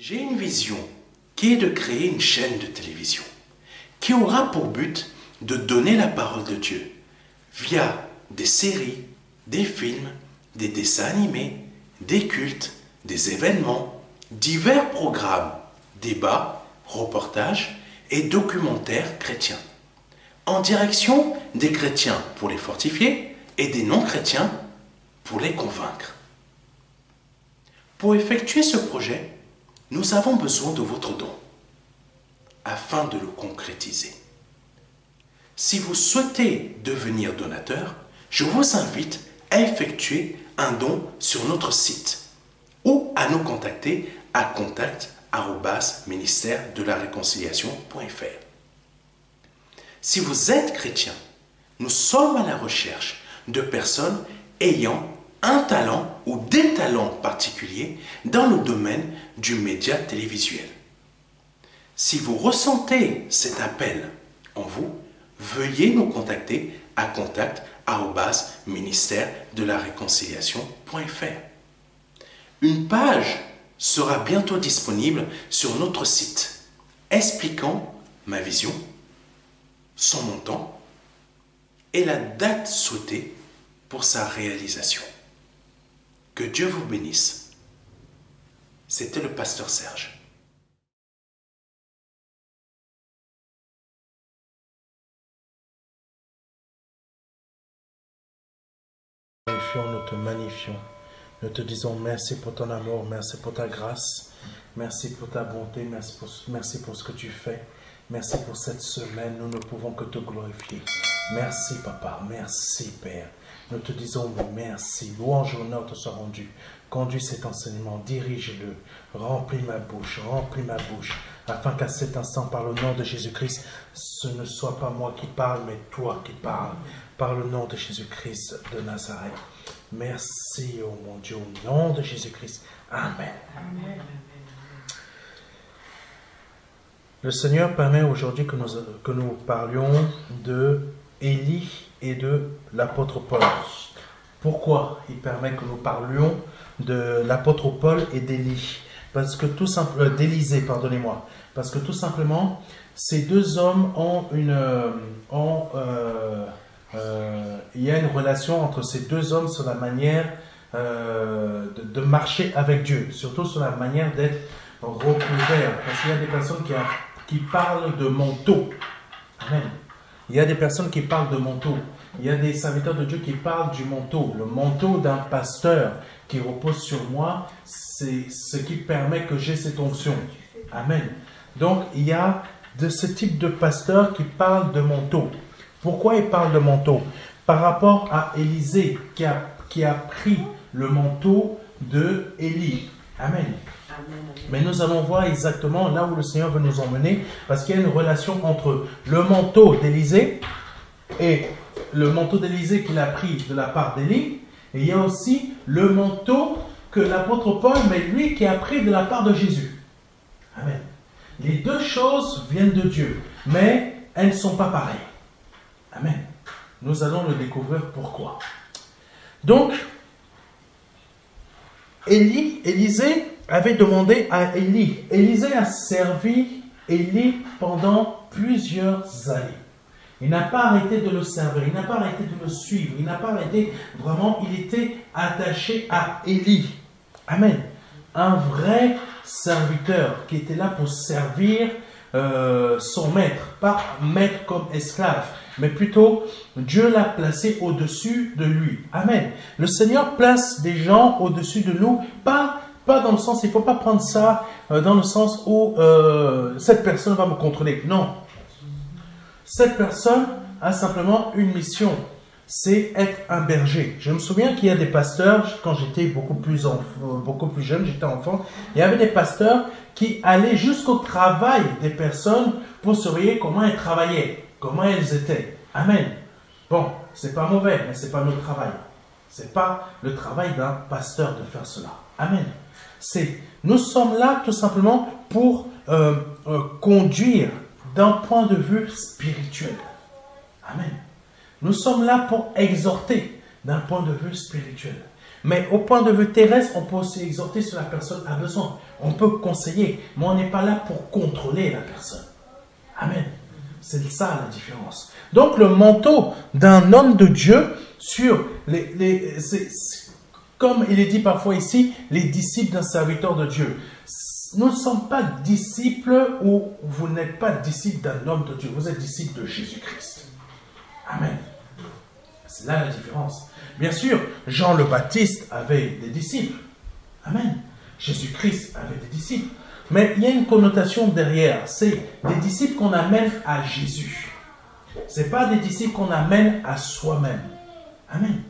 J'ai une vision qui est de créer une chaîne de télévision qui aura pour but de donner la parole de Dieu via des séries, des films, des dessins animés, des cultes, des événements, divers programmes, débats, reportages et documentaires chrétiens, en direction des chrétiens pour les fortifier et des non-chrétiens pour les convaincre. Pour effectuer ce projet, nous avons besoin de votre don afin de le concrétiser. Si vous souhaitez devenir donateur, je vous invite à effectuer un don sur notre site ou à nous contacter à contact@ministère-de-la-réconciliation.fr. Si vous êtes chrétien, nous sommes à la recherche de personnes ayant un talent ou des talents particuliers dans le domaine du média télévisuel. Si vous ressentez cet appel en vous, veuillez nous contacter à contact@ministère-de-la-réconciliation.fr. Une page sera bientôt disponible sur notre site expliquant ma vision, son montant et la date souhaitée pour sa réalisation. Que Dieu vous bénisse. C'était le pasteur Serge. Nous te magnifions. Nous te disons merci pour ton amour, merci pour ta grâce, merci pour ta bonté, merci pour ce que tu fais. Merci pour cette semaine, nous ne pouvons que te glorifier. Merci Papa, merci Père. Nous te disons merci, louange et honneur te soit rendu. Conduis cet enseignement, dirige-le, remplis ma bouche, afin qu'à cet instant, par le nom de Jésus-Christ, ce ne soit pas moi qui parle, mais toi qui parles, par le nom de Jésus-Christ de Nazareth. Merci, oh mon Dieu, au nom de Jésus-Christ. Amen. Amen. Le Seigneur permet aujourd'hui que nous parlions de Élie et de l'apôtre Paul. Pourquoi il permet que nous parlions de l'apôtre Paul et d'Élie? Parce que tout simplement, d'Élisée, pardonnez-moi. Parce que tout simplement, ces deux hommes ont il y a une relation entre ces deux hommes sur la manière de marcher avec Dieu, surtout sur la manière d'être recouverts. Parce qu'il y a des personnes qui parlent de manteau. Amen. Il y a des personnes qui parlent de manteau. Il y a des serviteurs de Dieu qui parlent du manteau. Le manteau d'un pasteur qui repose sur moi, c'est ce qui permet que j'ai cette onction. Amen. Donc, il y a de ce type de pasteur qui parle de manteau. Pourquoi il parle de manteau? Par rapport à Élisée qui a pris le manteau de Élie. Amen. Mais nous allons voir exactement là où le Seigneur veut nous emmener, parce qu'il y a une relation entre le manteau d'Élisée et le manteau d'Élisée qu'il a pris de la part d'Élie, et il y a aussi le manteau que l'apôtre Paul, mais lui qui a pris de la part de Jésus. Amen. Les deux choses viennent de Dieu, mais elles ne sont pas pareilles. Amen. Nous allons le découvrir pourquoi. Donc, Élisée avait demandé à Élie. Élisée a servi Élie pendant plusieurs années. Il n'a pas arrêté de le servir, il n'a pas arrêté de le suivre, il n'a pas arrêté, vraiment, il était attaché à Élie. Amen. Un vrai serviteur qui était là pour servir son maître, pas maître comme esclave, mais plutôt Dieu l'a placé au-dessus de lui. Amen. Le Seigneur place des gens au-dessus de nous, pas dans le sens, il ne faut pas prendre ça dans le sens où cette personne va me contrôler. Non. Cette personne a simplement une mission, c'est être un berger. Je me souviens qu'il y a des pasteurs, quand j'étais beaucoup plus jeune, j'étais enfant, il y avait des pasteurs qui allaient jusqu'au travail des personnes pour surveiller comment elles travaillaient, comment elles étaient. Amen. Bon, c'est pas mauvais, mais c'est pas notre travail. C'est pas le travail d'un pasteur de faire cela. Amen. Nous sommes là tout simplement pour conduire d'un point de vue spirituel. Amen. Nous sommes là pour exhorter d'un point de vue spirituel. Mais au point de vue terrestre, on peut aussi exhorter si la personne a besoin. On peut conseiller, mais on n'est pas là pour contrôler la personne. Amen. C'est ça la différence. Donc le manteau d'un homme de Dieu sur comme il est dit parfois ici, les disciples d'un serviteur de Dieu. Nous ne sommes pas disciples ou vous n'êtes pas disciples d'un homme de Dieu. Vous êtes disciples de Jésus-Christ. Amen. C'est là la différence. Bien sûr, Jean le Baptiste avait des disciples. Amen. Jésus-Christ avait des disciples. Mais il y a une connotation derrière. C'est des disciples qu'on amène à Jésus. Ce n'est pas des disciples qu'on amène à soi-même. Amen.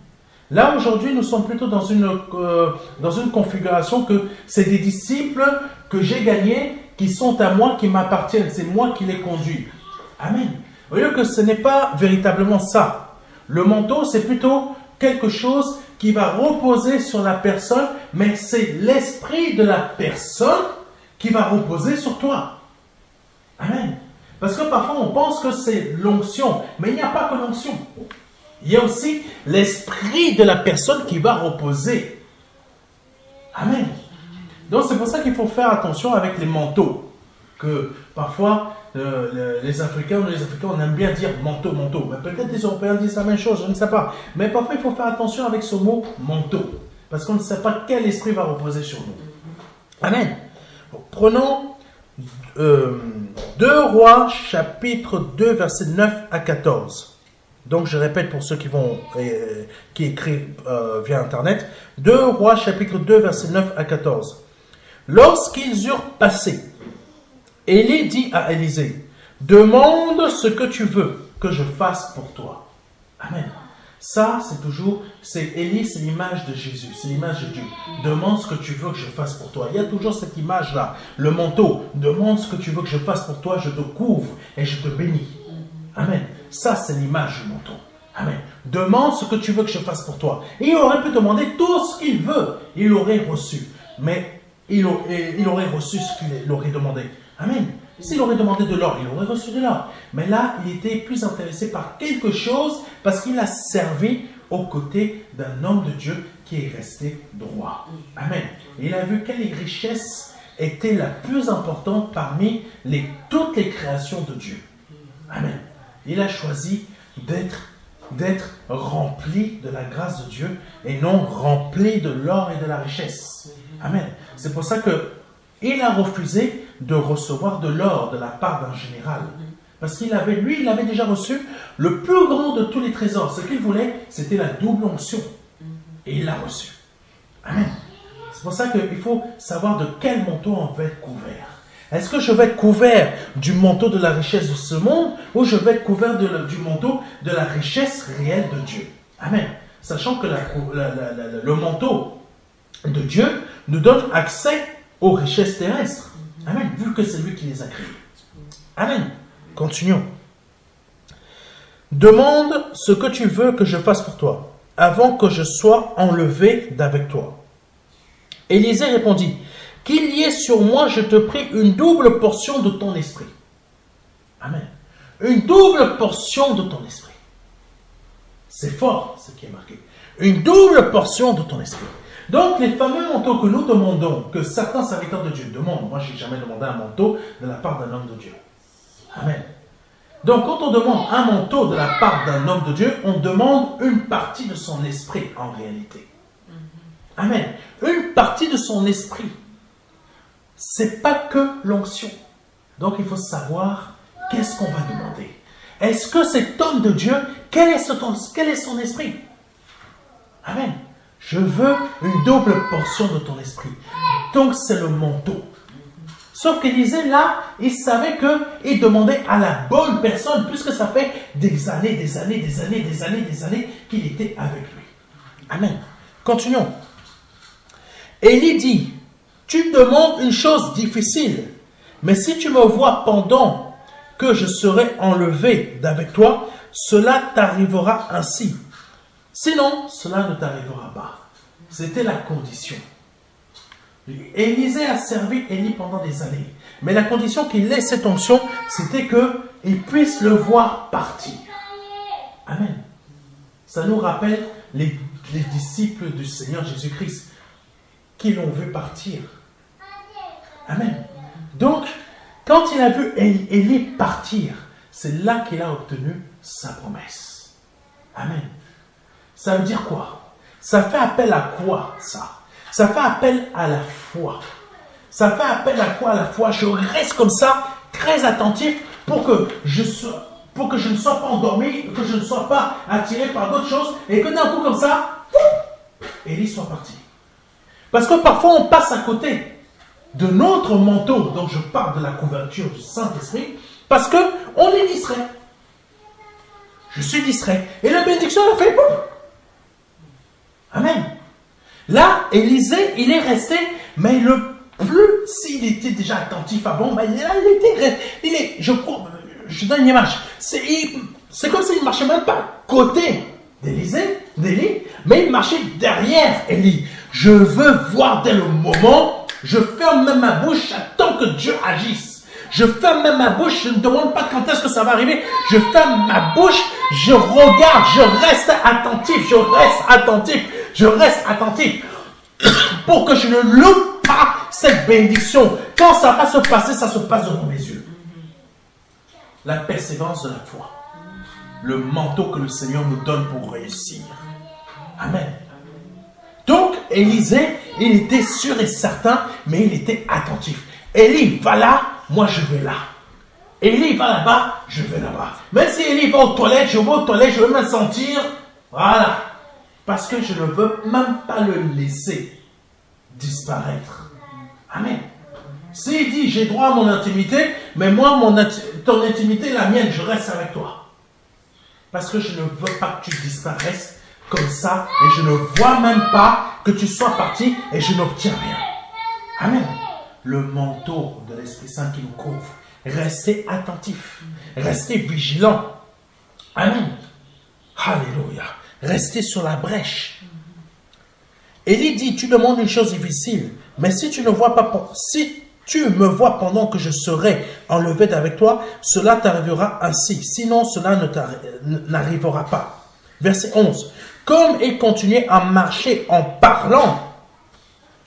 Là, aujourd'hui, nous sommes plutôt dans une configuration que c'est des disciples que j'ai gagnés, qui sont à moi, qui m'appartiennent. C'est moi qui les conduis. Amen. Au lieu que ce n'est pas véritablement ça. Le manteau, c'est plutôt quelque chose qui va reposer sur la personne, mais c'est l'esprit de la personne qui va reposer sur toi. Amen. Parce que parfois, on pense que c'est l'onction, mais il n'y a pas que l'onction. Il y a aussi l'esprit de la personne qui va reposer. Amen. Donc, c'est pour ça qu'il faut faire attention avec les manteaux. Que parfois, les Africains, on aime bien dire manteau, manteau. Mais peut-être les Européens disent la même chose, je ne sais pas. Mais parfois, il faut faire attention avec ce mot manteau. Parce qu'on ne sait pas quel esprit va reposer sur nous. Amen. Prenons 2 Rois, chapitre 2, versets 9 à 14. Donc, je répète pour ceux qui écrivent via Internet. 2 Rois, chapitre 2, versets 9 à 14. Lorsqu'ils eurent passé, Élie dit à Élisée, « Demande ce que tu veux que je fasse pour toi. » Amen. Ça, c'est Élie, c'est l'image de Jésus, c'est l'image de Dieu. Demande ce que tu veux que je fasse pour toi. Il y a toujours cette image-là, le manteau. Demande ce que tu veux que je fasse pour toi, je te couvre et je te bénis. Amen. Ça, c'est l'image du manteau. Amen. Demande ce que tu veux que je fasse pour toi. Et il aurait pu demander tout ce qu'il veut. Il aurait reçu. Mais il aurait reçu ce qu'il aurait demandé. Amen. S'il aurait demandé de l'or, il aurait reçu de l'or. Mais là, il était plus intéressé par quelque chose parce qu'il a servi aux côtés d'un homme de Dieu qui est resté droit. Amen. Et il a vu quelle richesse était la plus importante parmi toutes les créations de Dieu. Amen. Il a choisi d'être rempli de la grâce de Dieu et non rempli de l'or et de la richesse. Amen. C'est pour ça qu'il a refusé de recevoir de l'or de la part d'un général. Parce qu'il avait déjà reçu le plus grand de tous les trésors. Ce qu'il voulait, c'était la double onction. Et il l'a reçu. Amen. C'est pour ça qu'il faut savoir de quel manteau on va être couvert. Est-ce que je vais être couvert du manteau de la richesse de ce monde ou je vais être couvert du manteau de la richesse réelle de Dieu? Amen. Sachant que le manteau de Dieu nous donne accès aux richesses terrestres. Amen. Vu que c'est lui qui les a créées. Amen. Continuons. Demande ce que tu veux que je fasse pour toi, avant que je sois enlevé d'avec toi. Élisée répondit, qu'il y ait sur moi, je te prie, une double portion de ton esprit. Amen. Une double portion de ton esprit. C'est fort ce qui est marqué. Une double portion de ton esprit. Donc, les fameux manteaux que nous demandons, que certains serviteurs de Dieu demandent, moi je n'ai jamais demandé un manteau de la part d'un homme de Dieu. Amen. Donc, quand on demande un manteau de la part d'un homme de Dieu, on demande une partie de son esprit en réalité. Amen. Une partie de son esprit. C'est pas que l'onction. Donc, il faut savoir qu'est-ce qu'on va demander. Est-ce que cet homme de Dieu, quel est son esprit? Amen. Je veux une double portion de ton esprit. Donc, c'est le manteau. Sauf qu'Élisée, là, il savait qu'il demandait à la bonne personne, puisque ça fait des années qu'il était avec lui. Amen. Continuons. Élie dit, tu demandes une chose difficile, mais si tu me vois pendant que je serai enlevé d'avec toi, cela t'arrivera ainsi. Sinon, cela ne t'arrivera pas. C'était la condition. Élisée a servi Élie pendant des années. Mais la condition qu'il ait cette onction, c'était qu'il puisse le voir partir. Amen. Ça nous rappelle les disciples du Seigneur Jésus-Christ qui l'ont vu partir. Amen. Donc, quand il a vu Élie partir, c'est là qu'il a obtenu sa promesse. Amen. Ça veut dire quoi? Ça fait appel à quoi, ça? Ça fait appel à la foi. Ça fait appel à quoi, à la foi? Je reste comme ça, très attentif, pour que je ne sois pas endormi, que je ne sois pas attiré par d'autres choses, et que d'un coup comme ça, Élie soit parti. Parce que parfois on passe à côté de notre manteau, dont je parle de la couverture du Saint-Esprit, parce qu'on est distrait. Je suis distrait. Et la bénédiction, elle a fait boum. Amen. Là, Élisée, il est resté, mais s'il était déjà attentif avant, mais je donne une image. C'est comme s'il ne marchait même pas à côté d'Élie, mais il marchait derrière Élie. Je veux voir dès le moment, je ferme même ma bouche, j'attends que Dieu agisse. Je ferme même ma bouche, je ne demande pas quand est-ce que ça va arriver. Je ferme ma bouche, je regarde, je reste attentif. Pour que je ne loupe pas cette bénédiction. Quand ça va se passer, ça se passe devant mes yeux. La persévérance de la foi. Le manteau que le Seigneur nous donne pour réussir. Amen. Donc, Élisée, il était sûr et certain, mais il était attentif. Élie va là, moi je vais là. Élie va là-bas, je vais là-bas. Même si Élie va aux toilettes, je vais aux toilettes, je veux me sentir. Voilà. Parce que je ne veux même pas le laisser disparaître. Amen. S'il dit, j'ai droit à mon intimité, mais moi, ton intimité, la mienne, je reste avec toi. Parce que je ne veux pas que tu disparaisses comme ça, et je ne vois même pas que tu sois parti, et je n'obtiens rien. Amen. Le manteau de l'Esprit Saint qui nous couvre. Restez attentifs. Restez vigilants. Amen. Alléluia. Restez sur la brèche. Élie dit, tu demandes une chose difficile, mais si tu ne vois pas, si tu me vois pendant que je serai enlevé d'avec toi, cela t'arrivera ainsi. Sinon, cela n'arrivera pas. Verset 11. Comme il continuait à marcher en parlant,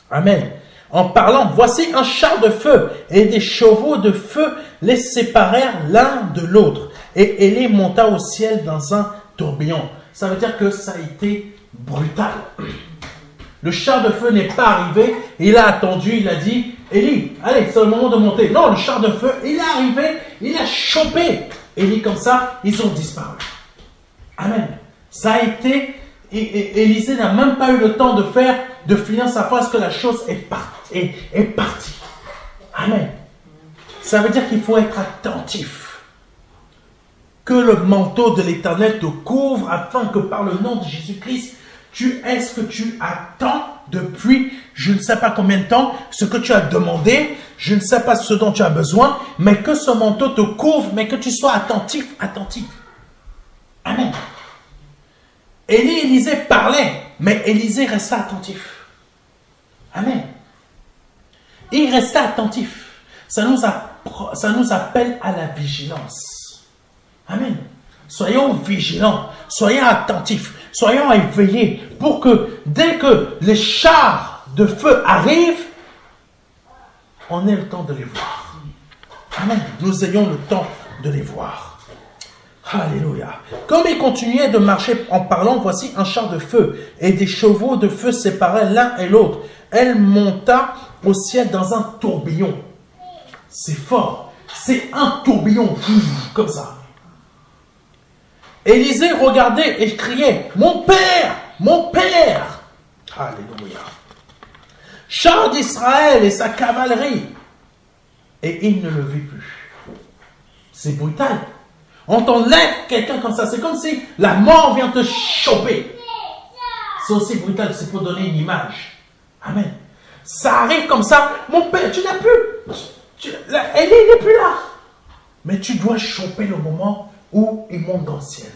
amen, en parlant, voici un char de feu et des chevaux de feu les séparèrent l'un de l'autre. Et Élie monta au ciel dans un tourbillon. Ça veut dire que ça a été brutal. Le char de feu n'est pas arrivé, il a attendu, il a dit, Élie, allez, c'est le moment de monter. Non, le char de feu, il est arrivé, il a chopé Élie comme ça, ils ont disparu. Amen. Ça a été, Élisée n'a même pas eu le temps de finir sa phrase que la chose est partie. Amen. Ça veut dire qu'il faut être attentif. Que le manteau de l'Éternel te couvre afin que par le nom de Jésus-Christ, ce que tu attends depuis je ne sais pas combien de temps, ce que tu as demandé, je ne sais pas ce dont tu as besoin, mais que ce manteau te couvre, mais que tu sois attentif. Amen. Élisée parlait, mais Élisée resta attentif. Amen. Il restait attentif. Ça nous appelle à la vigilance. Amen. Soyons vigilants, soyons attentifs, soyons éveillés pour que dès que les chars de feu arrivent, on ait le temps de les voir. Amen. Nous ayons le temps de les voir. Alléluia. Comme il continuait de marcher en parlant, voici un char de feu et des chevaux de feu séparaient l'un et l'autre. Elle monta au ciel dans un tourbillon. C'est fort. C'est un tourbillon. Comme ça. Élisée regardait et criait, mon père, mon père. Alléluia. Char d'Israël et sa cavalerie. Et il ne le vit plus. C'est brutal. On t'enlève quelqu'un comme ça. C'est comme si la mort vient te choper. C'est aussi brutal. C'est pour donner une image. Amen. Ça arrive comme ça. Mon père, tu n'as plus. Élie n'est plus là. Mais tu dois choper le moment où il monte dans le ciel.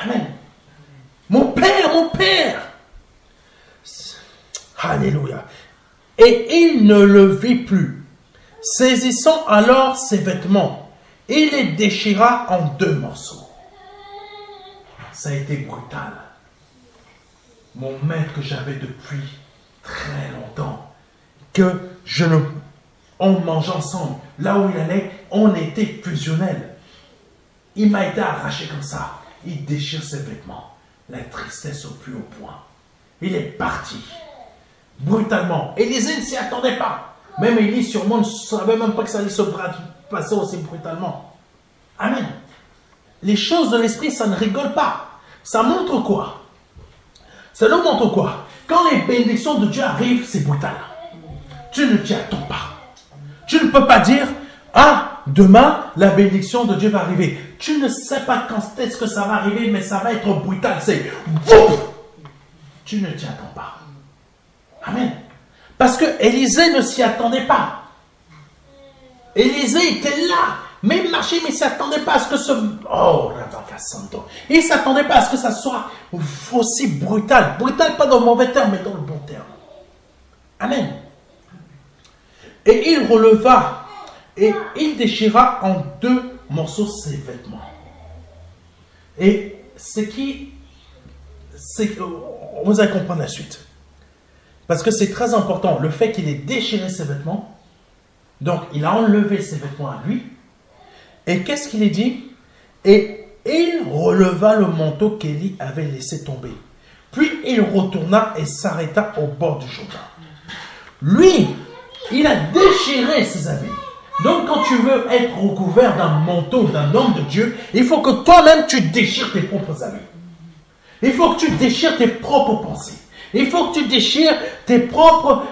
Amen. Mon père, mon père. Alléluia. Et il ne le vit plus. Saisissant alors ses vêtements, il les déchira en 2 morceaux. Ça a été brutal. mon maître que j'avais depuis très longtemps, que on mangeait ensemble. Là où il allait, on était fusionnels. Il m'a été arraché comme ça. Il déchire ses vêtements. La tristesse au plus haut point. Il est parti. Brutalement. Élisée ne s'y attendait pas. Même Élie sûrement ne savait même pas que ça allait se passer aussi brutalement. Amen. Les choses de l'esprit, ça ne rigole pas. Ça montre quoi? Ça nous montre quoi? Quand les bénédictions de Dieu arrivent, c'est brutal. Tu ne t'y attends pas. Tu ne peux pas dire, ah, demain, la bénédiction de Dieu va arriver. Tu ne sais pas quand est-ce que ça va arriver, mais ça va être brutal. C'est boum! Tu ne t'y attends pas. Amen. Parce que Élisée ne s'y attendait pas. Élisée était là, mais il marchait, mais il ne s'y attendait pas à ce que ce... Oh, Ravaka Santo. Il ne s'attendait pas à ce que ça soit aussi brutal. Brutal, pas dans le mauvais terme, mais dans le bon terme. Amen. Et il releva et il déchira en 2 morceaux ses vêtements. Et vous allez comprendre la suite. Parce que c'est très important, le fait qu'il ait déchiré ses vêtements. Donc, il a enlevé ses vêtements à lui. Et qu'est-ce qu'il a dit? Et il releva le manteau qu'Élie avait laissé tomber. Puis, il retourna et s'arrêta au bord du Jourdain. Lui, il a déchiré ses habits. Donc, quand tu veux être recouvert d'un manteau d'un homme de Dieu, il faut que toi-même, tu déchires tes propres habits. Il faut que tu déchires tes propres pensées. Il faut que tu déchires tes propres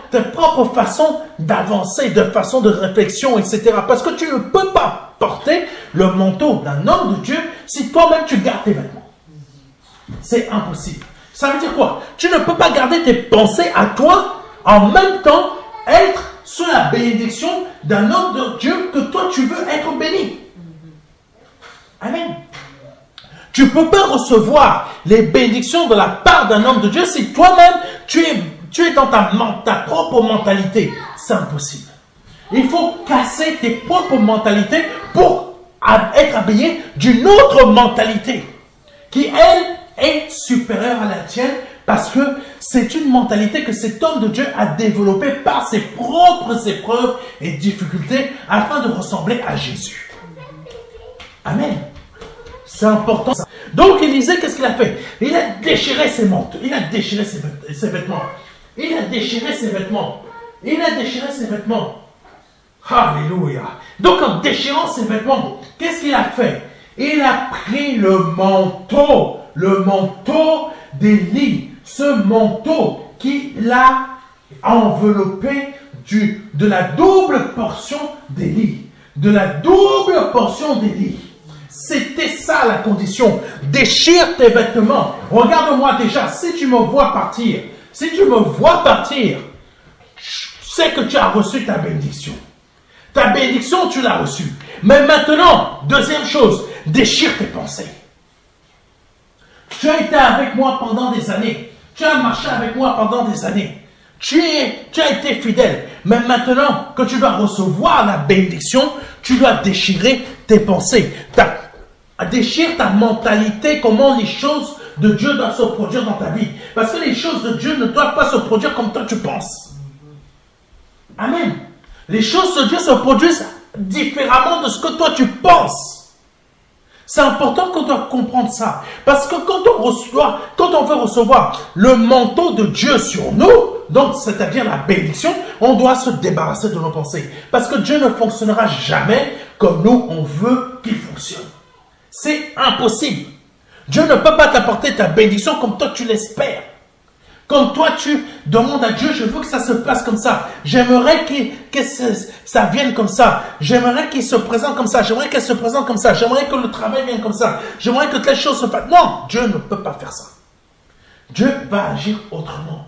façons d'avancer, de façon de réflexion, etc. Parce que tu ne peux pas porter le manteau d'un homme de Dieu si toi-même tu gardes tes vêtements. C'est impossible. Ça veut dire quoi? Tu ne peux pas garder tes pensées à toi, en même temps être sous la bénédiction d'un homme de Dieu que toi tu veux être béni. Amen. Tu ne peux pas recevoir les bénédictions de la part d'un homme de Dieu si toi-même tu es dans ta propre mentalité. C'est impossible. Il faut casser tes propres mentalités pour être habillé d'une autre mentalité qui, elle, est supérieure à la tienne parce que c'est une mentalité que cet homme de Dieu a développée par ses propres épreuves et difficultés afin de ressembler à Jésus. Amen. C'est important. Donc Élisée, qu'est-ce qu'il a fait? Il a déchiré ses manteaux. Il a déchiré ses vêtements. Il a déchiré ses vêtements. Il a déchiré ses vêtements. Alléluia. Donc en déchirant ses vêtements, qu'est-ce qu'il a fait? Il a pris le manteau d'Élie. Ce manteau qui l'a enveloppé de la double portion d'Élie. De la double portion d'Élie. C'était ça la condition. Déchire tes vêtements. Regarde-moi déjà. Si tu me vois partir, sais que tu as reçu ta bénédiction. Ta bénédiction, tu l'as reçue. Mais maintenant, deuxième chose, déchire tes pensées. Tu as été avec moi pendant des années. Tu as marché avec moi pendant des années. Tu as été fidèle. Mais maintenant que tu dois recevoir la bénédiction, tu dois déchirer tes pensées. Déchire ta mentalité, comment les choses de Dieu doivent se produire dans ta vie. Parce que les choses de Dieu ne doivent pas se produire comme toi tu penses. Amen. Les choses de Dieu se produisent différemment de ce que toi tu penses. C'est important qu'on doit comprendre ça. Parce que quand on veut recevoir le manteau de Dieu sur nous, donc c'est-à-dire la bénédiction, on doit se débarrasser de nos pensées. Parce que Dieu ne fonctionnera jamais comme nous on veut qu'il fonctionne. C'est impossible. Dieu ne peut pas t'apporter ta bénédiction comme toi tu l'espères. Comme toi tu demandes à Dieu, je veux que ça se passe comme ça. J'aimerais que ça vienne comme ça. J'aimerais qu'il se présente comme ça. J'aimerais qu'elle se présente comme ça. J'aimerais que le travail vienne comme ça. J'aimerais que telle chose se fasse. Non, Dieu ne peut pas faire ça. Dieu va agir autrement.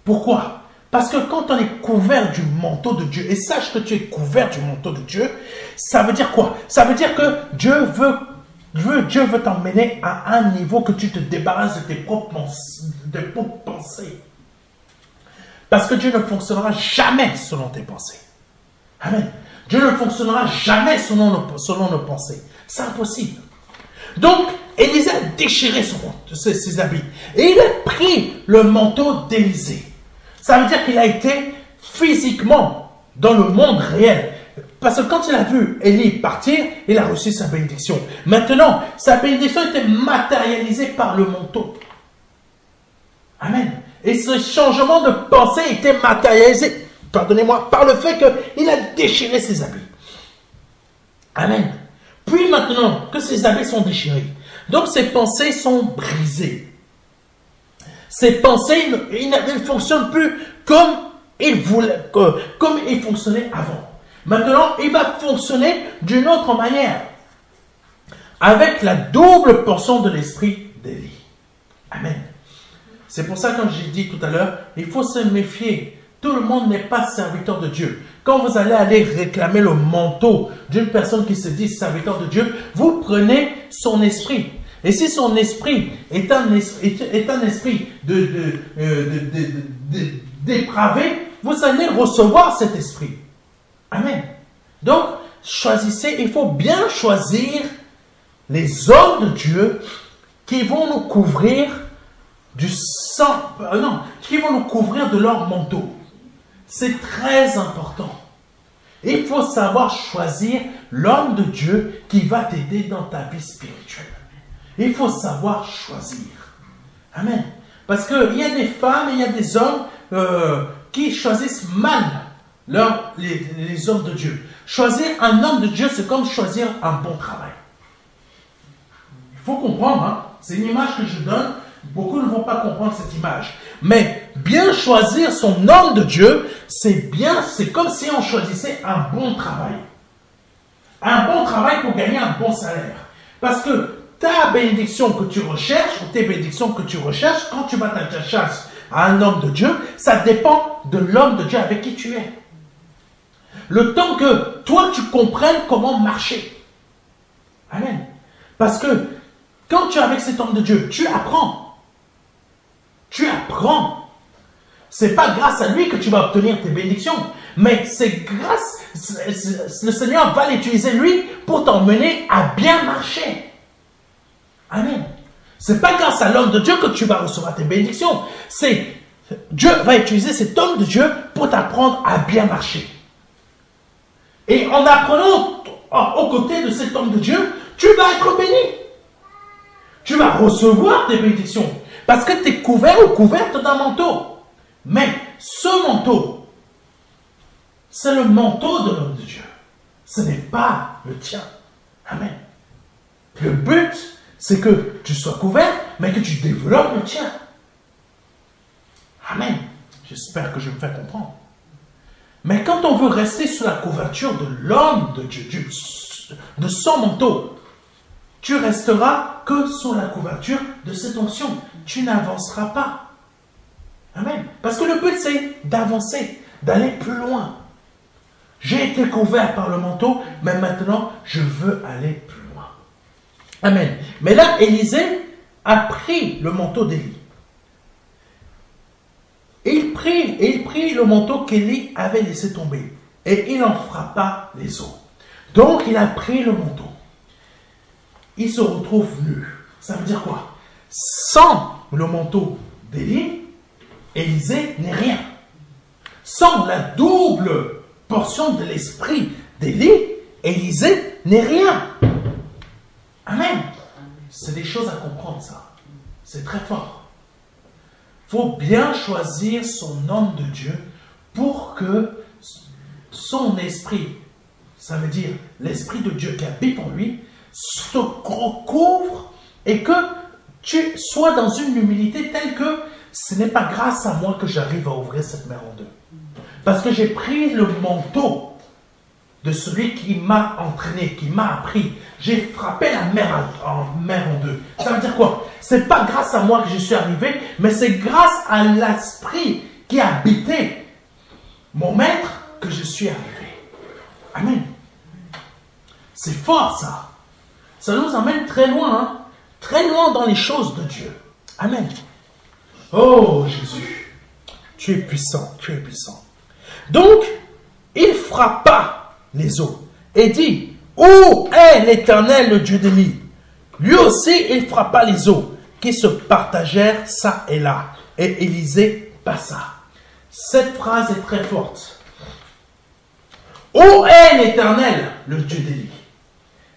Pourquoi? Parce que quand on est couvert du manteau de Dieu, et sache que tu es couvert du manteau de Dieu, ça veut dire quoi? Ça veut dire que Dieu veut t'emmener à un niveau que tu te débarrasses de tes propres pensées. Parce que Dieu ne fonctionnera jamais selon tes pensées. Amen. Dieu ne fonctionnera jamais selon nos pensées. C'est impossible. Donc, Élisée a déchiré ses habits. Et il a pris le manteau d'Élisée. Ça veut dire qu'il a été physiquement dans le monde réel. Parce que quand il a vu Élie partir, il a reçu sa bénédiction. Maintenant, sa bénédiction était matérialisée par le manteau. Amen. Et ce changement de pensée était matérialisé, pardonnez-moi, par le fait qu'il a déchiré ses habits. Amen. Puis maintenant que ses habits sont déchirés, donc ses pensées sont brisées. Ses pensées, il ne fonctionnent plus comme il fonctionnait avant. Maintenant, il va fonctionner d'une autre manière, avec la double portion de l'esprit d'Élie. Amen. C'est pour ça, comme j'ai dit tout à l'heure, il faut se méfier. Tout le monde n'est pas serviteur de Dieu. Quand vous allez aller réclamer le manteau d'une personne qui se dit serviteur de Dieu, vous prenez son esprit. Et si son esprit est un esprit dépravé, vous allez recevoir cet esprit. Amen. Donc, choisissez, il faut bien choisir les hommes de Dieu qui vont nous couvrir du sang, qui vont nous couvrir de leur manteau. C'est très important. Il faut savoir choisir l'homme de Dieu qui va t'aider dans ta vie spirituelle. Il faut savoir choisir. Amen. Parce qu'il y a des femmes et il y a des hommes qui choisissent mal les hommes de Dieu. Choisir un homme de Dieu, c'est comme choisir un bon travail. Il faut comprendre, hein? C'est une image que je donne. Beaucoup ne vont pas comprendre cette image. Mais bien choisir son homme de Dieu, c'est comme si on choisissait un bon travail. Un bon travail pour gagner un bon salaire. Parce que ta bénédiction que tu recherches, ou tes bénédictions que tu recherches, quand tu vas t'attacher à un homme de Dieu, ça dépend de l'homme de Dieu avec qui tu es. Le temps que toi tu comprennes comment marcher. Amen. Parce que quand tu es avec cet homme de Dieu, tu apprends. Tu apprends. C'est pas grâce à lui que tu vas obtenir tes bénédictions, mais c'est le Seigneur va l'utiliser lui pour t'emmener à bien marcher. Amen. C'est pas grâce à l'homme de Dieu que tu vas recevoir tes bénédictions. Dieu va utiliser cet homme de Dieu pour t'apprendre à bien marcher. Et en apprenant aux côtés de cet homme de Dieu, tu vas être béni. Tu vas recevoir tes bénédictions. Parce que tu es couvert ou couverte d'un manteau. Mais ce manteau, c'est le manteau de l'homme de Dieu. Ce n'est pas le tien. Amen. Le but, c'est que tu sois couvert, mais que tu développes le tien. Amen. J'espère que je me fais comprendre. Mais quand on veut rester sous la couverture de l'homme de Dieu, de son manteau, tu resteras que sous la couverture de cette onction. Tu n'avanceras pas. Amen. Parce que le but, c'est d'avancer, d'aller plus loin. J'ai été couvert par le manteau, mais maintenant, je veux aller plus loin. Amen. Mais là, Élisée a pris le manteau d'Élie. Il prit le manteau qu'Élie avait laissé tomber. Et il en frappa les os. Donc, il a pris le manteau. Il se retrouve nu. Ça veut dire quoi? Sans le manteau d'Élie, Élisée n'est rien. Sans la double portion de l'esprit d'Élie, Élisée n'est rien. Amen. C'est des choses à comprendre, ça. C'est très fort. Il faut bien choisir son homme de Dieu pour que son esprit, ça veut dire l'esprit de Dieu qui habite en lui, te recouvre et que tu sois dans une humilité telle que ce n'est pas grâce à moi que j'arrive à ouvrir cette mer en deux. Parce que j'ai pris le manteau de celui qui m'a entraîné, qui m'a appris. J'ai frappé la mer en deux. Ça veut dire quoi? C'est pas grâce à moi que je suis arrivé, mais c'est grâce à l'esprit qui a habité mon maître que je suis arrivé. Amen. C'est fort ça. Ça nous emmène très loin, hein? Très loin dans les choses de Dieu. Amen. Oh Jésus, tu es puissant, tu es puissant. Donc, il frappa les eaux et dit, où est l'Éternel, le Dieu d'Élie? Lui aussi, il frappa les eaux, qui se partagèrent ça et là. Et Élisée passa. Cette phrase est très forte. Où est l'Éternel, le Dieu d'Élie?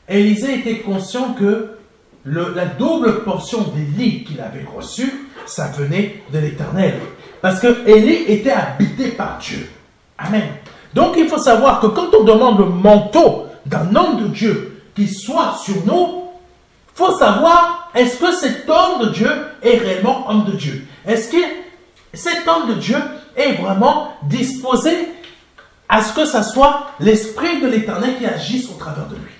Élisée était conscient que la double portion d'Élie qu'il avait reçue, ça venait de l'Éternel. Parce que Élie était habité par Dieu. Amen. Donc il faut savoir que quand on demande le manteau d'un homme de Dieu qui soit sur nous, il faut savoir, est-ce que cet homme de Dieu est réellement homme de Dieu? Est-ce que cet homme de Dieu est vraiment disposé à ce que ça soit l'Esprit de l'Éternel qui agisse au travers de lui?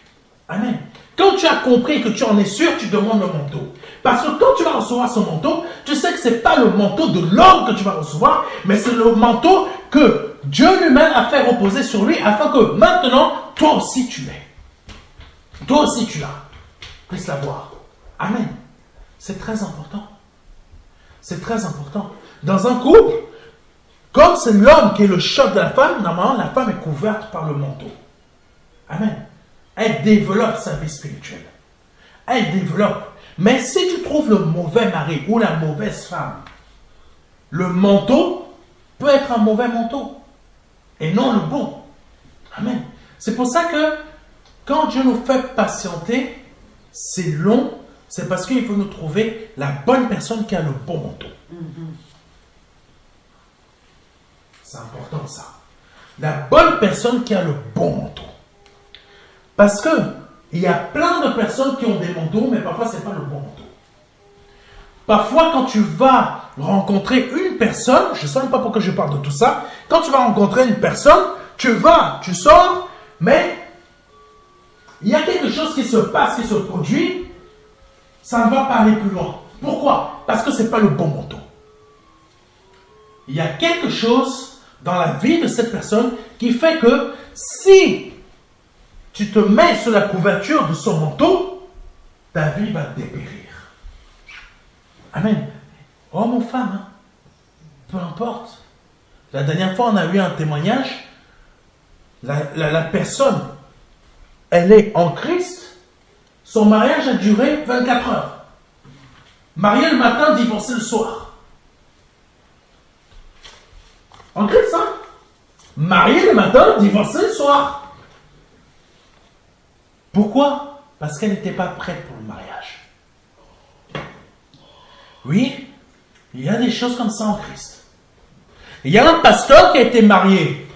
Amen. Quand tu as compris que tu en es sûr, tu demandes le manteau. Parce que quand tu vas recevoir ce manteau, tu sais que ce n'est pas le manteau de l'homme que tu vas recevoir, mais c'est le manteau que Dieu lui-même a fait reposer sur lui, afin que maintenant, toi aussi tu l'aies. Toi aussi tu l'as. Puisse l'avoir. Amen. C'est très important. C'est très important. Dans un couple, comme c'est l'homme qui est le chef de la femme, normalement la femme est couverte par le manteau. Amen. Elle développe sa vie spirituelle. Elle développe. Mais si tu trouves le mauvais mari ou la mauvaise femme, le manteau peut être un mauvais manteau et non le bon. Amen. C'est pour ça que quand Dieu nous fait patienter, c'est long, c'est parce qu'il faut nous trouver la bonne personne qui a le bon manteau. C'est important ça. La bonne personne qui a le bon manteau. Parce que il y a plein de personnes qui ont des manteaux, mais parfois ce n'est pas le bon manteau. Parfois, quand tu vas rencontrer une personne, je ne sais même pas pourquoi je parle de tout ça, quand tu vas rencontrer une personne, tu sors, mais il y a quelque chose qui se passe, qui se produit, ça ne va pas aller plus loin. Pourquoi? Parce que ce n'est pas le bon manteau. Il y a quelque chose dans la vie de cette personne qui fait que si tu te mets sur la couverture de son manteau, ta vie va dépérir. Amen. Homme ou femme, hein? Peu importe. La dernière fois, on a eu un témoignage. La personne, elle est en Christ. Son mariage a duré 24 heures. Marié le matin, divorcé le soir. En Christ, hein? Marié le matin, divorcé le soir. Pourquoi? Parce qu'elle n'était pas prête pour le mariage. Oui, il y a des choses comme ça en Christ. Il y a un pasteur qui a été marié.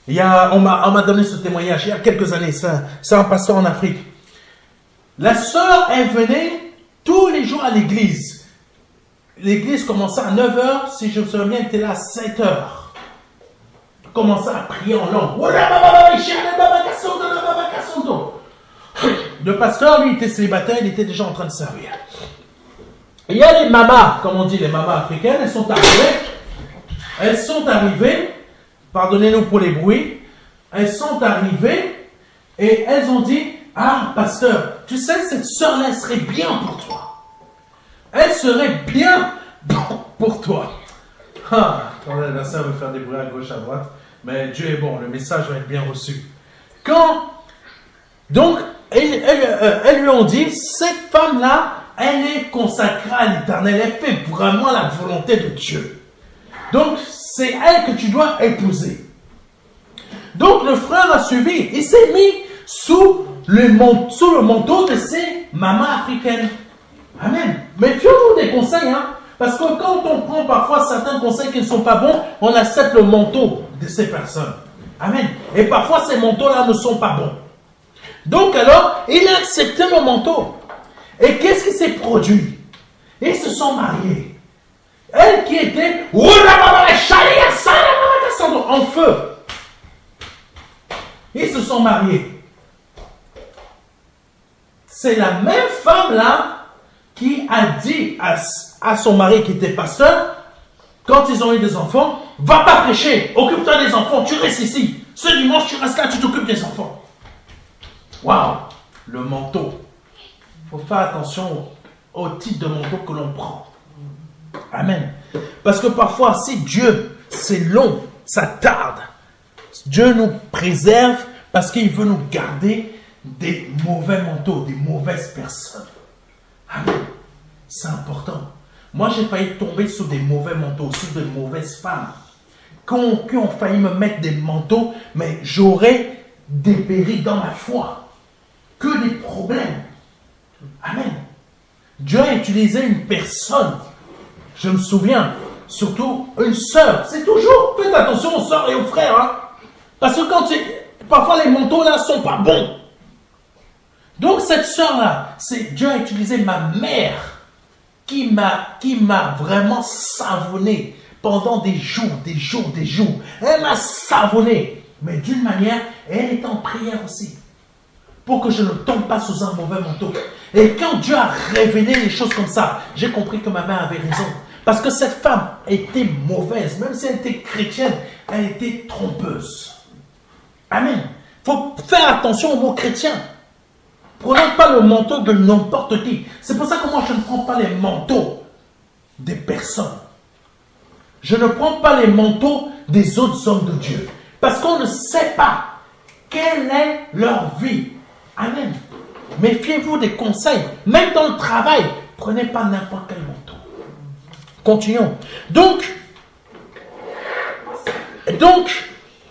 On m'a donné ce témoignage il y a quelques années. C'est un pasteur en Afrique. La sœur, elle venait tous les jours à l'église. L'église commençait à 9 h. Si je me souviens bien, elle était là à 7 h. Elle commençait à prier en langue. Le pasteur, lui, était célibataire, il était déjà en train de servir. Il y a les mamas, comme on dit, les mamas africaines, elles sont arrivées, pardonnez-nous pour les bruits, elles sont arrivées et elles ont dit, ah, pasteur, tu sais, cette sœur-là, elle serait bien pour toi. Elle serait bien pour toi. Ah, la sœur veut faire des bruits à gauche, à droite, mais Dieu est bon, le message va être bien reçu. Donc, elles lui ont dit, cette femme-là, elle est consacrée à l'Éternel, elle fait vraiment la volonté de Dieu. Donc, c'est elle que tu dois épouser. Donc, le frère a suivi, il s'est mis sous le manteau de ces mamans africaines. Amen. Mais fions-nous des conseils, hein. Parce que quand on prend parfois certains conseils qui ne sont pas bons, on accepte le manteau de ces personnes. Amen. Et parfois, ces manteaux-là ne sont pas bons. Donc alors, il a accepté le manteau. Et qu'est-ce qui s'est produit? Ils se sont mariés. Elle qui était en feu. Ils se sont mariés. C'est la même femme-là qui a dit à son mari qui était pasteur, quand ils ont eu des enfants, va pas prêcher, occupe-toi des enfants, tu restes ici. Ce dimanche, tu restes là, tu t'occupes des enfants. Waouh, le manteau. Il faut faire attention au type de manteau que l'on prend. Amen. Parce que parfois, si Dieu, c'est long, ça tarde. Dieu nous préserve parce qu'il veut nous garder des mauvais manteaux, des mauvaises personnes. Amen. C'est important. Moi, j'ai failli tomber sur des mauvais manteaux, sur de mauvaises femmes qui ont failli me mettre des manteaux, mais j'aurais dépéri dans ma foi. Que des problèmes. Amen. Dieu a utilisé une personne. Je me souviens, surtout une sœur. C'est toujours, faites attention aux sœurs et aux frères. Hein, parce que parfois les manteaux là sont pas bons. Donc cette sœur-là, Dieu a utilisé ma mère qui m'a vraiment savonné pendant des jours. Elle m'a savonné. Mais d'une manière, elle est en prière aussi. Pour que je ne tombe pas sous un mauvais manteau. Et quand Dieu a révélé les choses comme ça, j'ai compris que ma mère avait raison. Parce que cette femme était mauvaise. Même si elle était chrétienne, elle était trompeuse. Amen. Il faut faire attention aux mots chrétiens. Prenons pas le manteau de n'importe qui. C'est pour ça que moi, je ne prends pas les manteaux des personnes. Je ne prends pas les manteaux des autres hommes de Dieu. Parce qu'on ne sait pas quelle est leur vie. Amen. Méfiez-vous des conseils. Même dans le travail, prenez pas n'importe quel manteau. Continuons. Donc,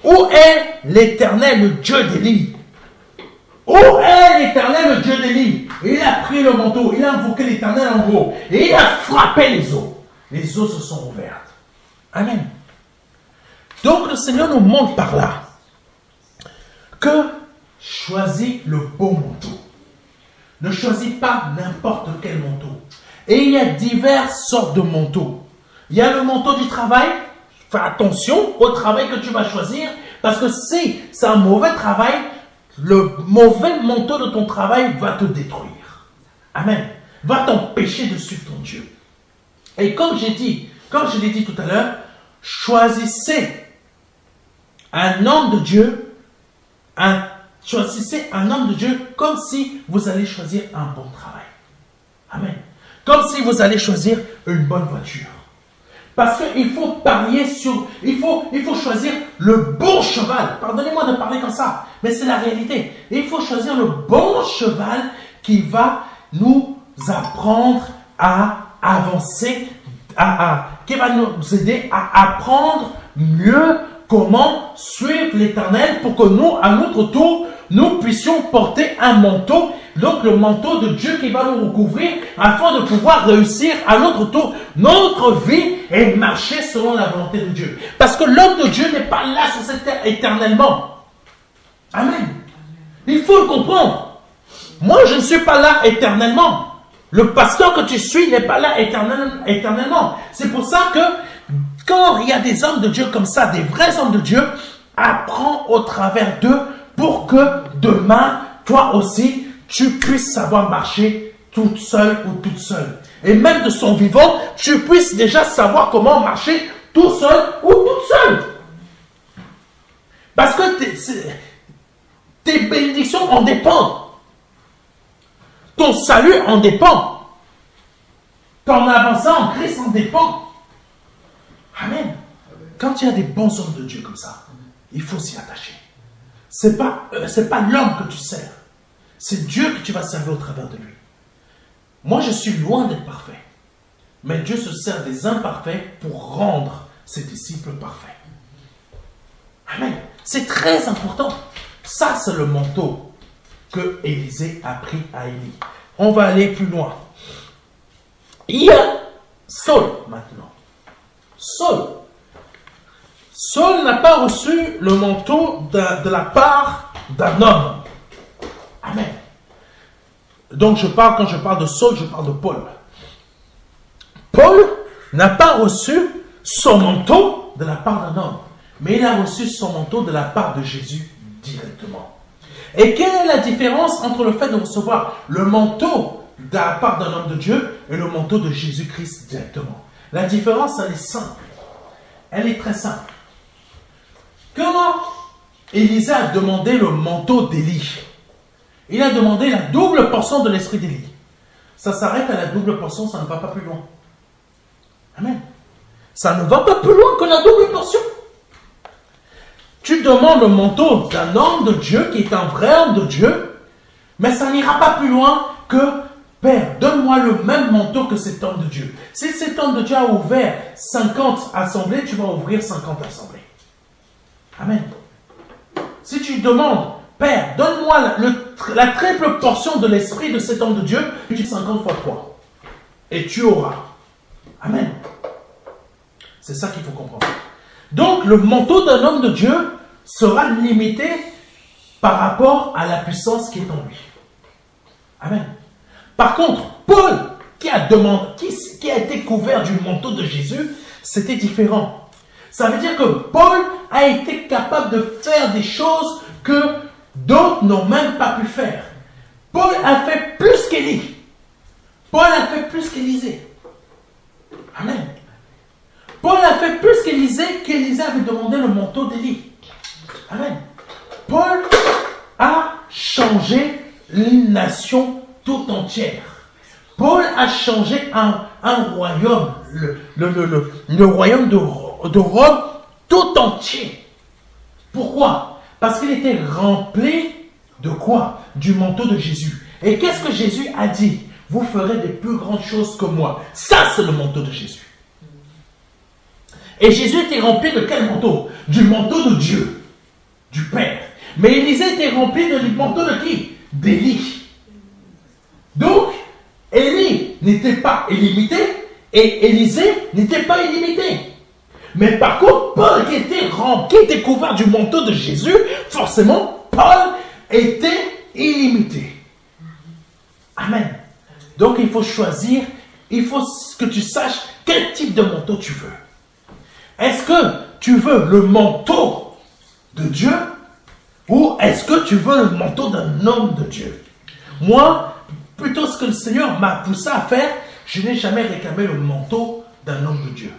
où est l'Éternel, le Dieu d'Élie? Où est l'Éternel, le Dieu d'Élie? Il a pris le manteau, il a invoqué l'Éternel en gros, et il a frappé les eaux. Les eaux se sont ouvertes. Amen. Donc le Seigneur nous montre par là que choisis le bon manteau. Ne choisis pas n'importe quel manteau. Et il y a diverses sortes de manteaux. Il y a le manteau du travail. Fais attention au travail que tu vas choisir, parce que si c'est un mauvais travail, le mauvais manteau de ton travail va te détruire. Amen. Va t'empêcher de suivre ton Dieu. Et comme je l'ai dit tout à l'heure, choisissez un homme de Dieu, choisissez un homme de Dieu comme si vous allez choisir un bon travail. Amen. Comme si vous allez choisir une bonne voiture. Parce qu'il faut parier sur... Il faut choisir le bon cheval. Pardonnez-moi de parler comme ça, mais c'est la réalité. Il faut choisir le bon cheval qui va nous apprendre à avancer, qui va nous aider à apprendre mieux comment suivre l'Éternel pour que nous, à notre tour, nous puissions porter un manteau, donc le manteau de Dieu qui va nous recouvrir afin de pouvoir réussir à notre tour notre vie et marcher selon la volonté de Dieu. Parce que l'homme de Dieu n'est pas là sur cette terre éternellement. Amen. Il faut le comprendre. Moi, je ne suis pas là éternellement. Le pasteur que tu suis n'est pas là éternellement. C'est pour ça que quand il y a des hommes de Dieu comme ça, des vrais hommes de Dieu, apprends au travers d'eux pour que demain, toi aussi, tu puisses savoir marcher toute seule ou toute seule. Et même de son vivant, tu puisses déjà savoir comment marcher tout seul ou toute seule. Parce que tes bénédictions en dépendent. Ton salut en dépend. Ton avancée en Christ en dépend. Amen. Quand il y a des bons hommes de Dieu comme ça, il faut s'y attacher. C'est pas l'homme que tu sers. C'est Dieu que tu vas servir au travers de lui. Moi, je suis loin d'être parfait. Mais Dieu se sert des imparfaits pour rendre ses disciples parfaits. Amen. C'est très important. Ça, c'est le manteau que Élisée a pris à Élie. On va aller plus loin. Il y a Saul maintenant. Saul n'a pas reçu le manteau de la part d'un homme. Amen. Donc quand je parle de Saul, je parle de Paul. Paul n'a pas reçu son manteau de la part d'un homme, mais il a reçu son manteau de la part de Jésus directement. Et quelle est la différence entre le fait de recevoir le manteau de la part d'un homme de Dieu et le manteau de Jésus-Christ directement? La différence, elle est simple. Elle est très simple. Quand Élisée a demandé le manteau d'Élie, il a demandé la double portion de l'esprit d'Élie. Ça s'arrête à la double portion, ça ne va pas plus loin. Amen. Ça ne va pas plus loin que la double portion. Tu demandes le manteau d'un homme de Dieu qui est un vrai homme de Dieu, mais ça n'ira pas plus loin que Père, donne-moi le même manteau que cet homme de Dieu. Si cet homme de Dieu a ouvert 50 assemblées, tu vas ouvrir 50 assemblées. Amen. Si tu demandes, Père, donne-moi la triple portion de l'esprit de cet homme de Dieu, tu dis 50 fois 3. Et tu auras. Amen. C'est ça qu'il faut comprendre. Donc, le manteau d'un homme de Dieu sera limité par rapport à la puissance qui est en lui. Amen. Par contre, Paul, qui a été couvert du manteau de Jésus, c'était différent. Ça veut dire que Paul a été capable de faire des choses que d'autres n'ont même pas pu faire. Paul a fait plus qu'Élie. Paul a fait plus qu'Élisée. Amen. Paul a fait plus qu'Élisée avait demandé le manteau d'Élie. Amen. Paul a changé une nation tout entière. Paul a changé un royaume, le royaume de Rome tout entier. Pourquoi? Parce qu'il était rempli de quoi? Du manteau de Jésus. Et qu'est-ce que Jésus a dit? Vous ferez des plus grandes choses que moi. Ça, c'est le manteau de Jésus. Et Jésus était rempli de quel manteau? Du manteau de Dieu, du Père. Mais Élisée était rempli du manteau de qui? D'Élie. Donc, Élie n'était pas illimité et Élisée n'était pas illimité. Mais par contre, Paul qui était couvert du manteau de Jésus, forcément, Paul était illimité. Amen. Donc, il faut choisir, il faut que tu saches quel type de manteau tu veux. Est-ce que tu veux le manteau de Dieu ou est-ce que tu veux le manteau d'un homme de Dieu? Moi, plutôt ce que le Seigneur m'a poussé à faire, je n'ai jamais réclamé le manteau d'un homme de Dieu.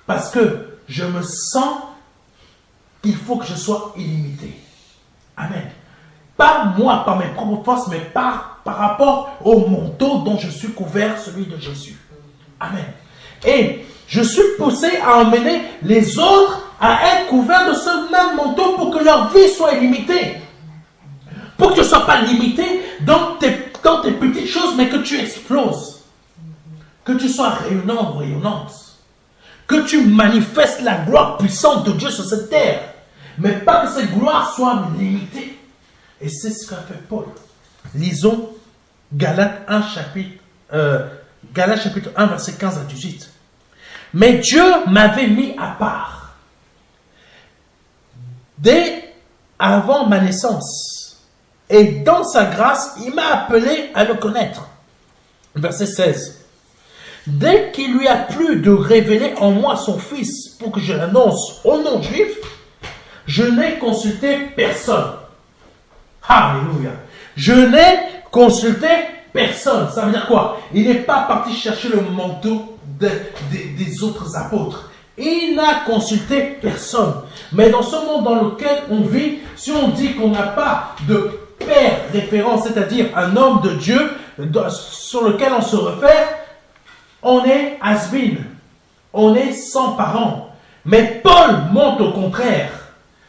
Parce que je me sens qu'il faut que je sois illimité. Amen. Pas moi, par mes propres forces, mais par rapport au manteau dont je suis couvert, celui de Jésus. Amen. Et je suis poussé à emmener les autres à être couverts de ce même manteau pour que leur vie soit illimitée. Pour que tu ne sois pas limité dans tes petites choses, mais que tu exploses. Que tu sois rayonnant ou rayonnante. Que tu manifestes la gloire puissante de Dieu sur cette terre. Mais pas que cette gloire soit limitée. Et c'est ce qu'a fait Paul. Lisons Galates chapitre 1, verset 15 à 18. Mais Dieu m'avait mis à part. Dès avant ma naissance. Et dans sa grâce, il m'a appelé à le connaître. Verset 16. Dès qu'il lui a plu de révéler en moi son Fils pour que je l'annonce aux non-juifs, je n'ai consulté personne. Alléluia. Je n'ai consulté personne. Ça veut dire quoi? Il n'est pas parti chercher le manteau des autres apôtres. Il n'a consulté personne. Mais dans ce monde dans lequel on vit, si on dit qu'on n'a pas de père référent, c'est-à-dire un homme de Dieu sur lequel on se réfère, on est has-been. On est sans parents. Mais Paul montre au contraire.